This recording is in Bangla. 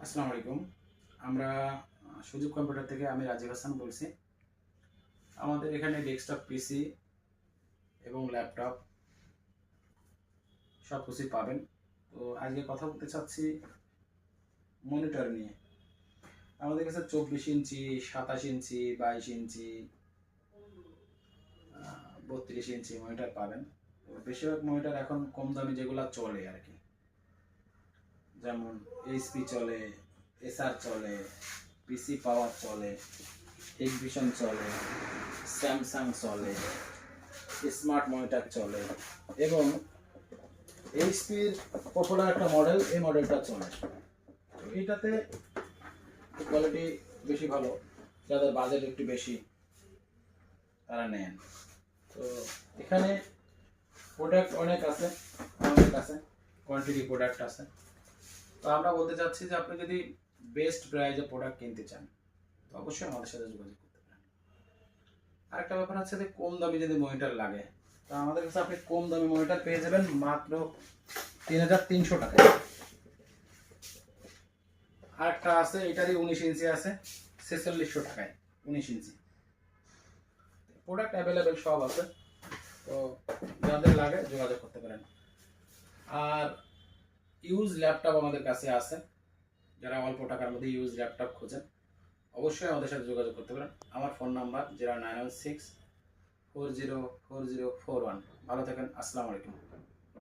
আসসালামু আলাইকুম। আমরা সুযোগ কম্পিউটার থেকে আমি রাজীব হাসান বলছি। আমাদের এখানে ডেস্কটপ পিসি এবং ল্যাপটপ সব কিছুই পাবেন। তো আজকে কথা বলতে চাচ্ছি মনিটর নিয়ে। আমাদের কাছে 24 ইঞ্চি, 27 ইঞ্চি, 22 ইঞ্চি, 32 ইঞ্চি মনিটর পাবেন। তো বেশিরভাগ মনিটর এখন কম দামি যেগুলো চলে আর কি, যেমন এইচপি চলে, এসআর চলে, পিসি পাওয়ার চলে, হিগভিশন চলে, স্যামসাং চলে, স্মার্ট মনিটর চলে এবং এইচপির পপুলার একটা মডেল, এই মডেলটা চলে। তো এইটাতে কোয়ালিটি বেশি ভালো, যাদের বাজেট একটু বেশি তারা নেন। তো এখানে প্রোডাক্ট অনেক আছে আমাদের কাছে, কোয়ান্টিটি প্রোডাক্ট আছে। তো আমরা বলতে চাচ্ছি যে আপনি যদি বেস্ট প্রাইজে প্রোডাক্ট কিনতে চান তো অবশ্যই আমাদের সাথে যোগাযোগ করতে পারেন। আরেকটা ব্যাপার হচ্ছে যে কম দামি যদি মনিটর লাগে তো আমাদের কাছে আপনি কম দামি মনিটর পেয়ে যাবেন মাত্র 3300 টাকায়। আরেকটা আছে, এটারই 19 ইঞ্চি আছে 4600 টাকায়। 19 ইঞ্চি প্রোডাক্ট অ্যাভেলেবেল সব আছে, তো যাদের লাগে যোগাযোগ করতে পারেন। আর ইউজ ল্যাপটপ আমাদের কাছে আছে, যারা অল্প টাকার মধ্যে ইউজ ল্যাপটপ খোঁজেন অবশ্যই আমাদের সাথে যোগাযোগ করতে পারেন। আমার ফোন নাম্বার 0916 404041। ভালো থাকেন, আসসালামু আলাইকুম।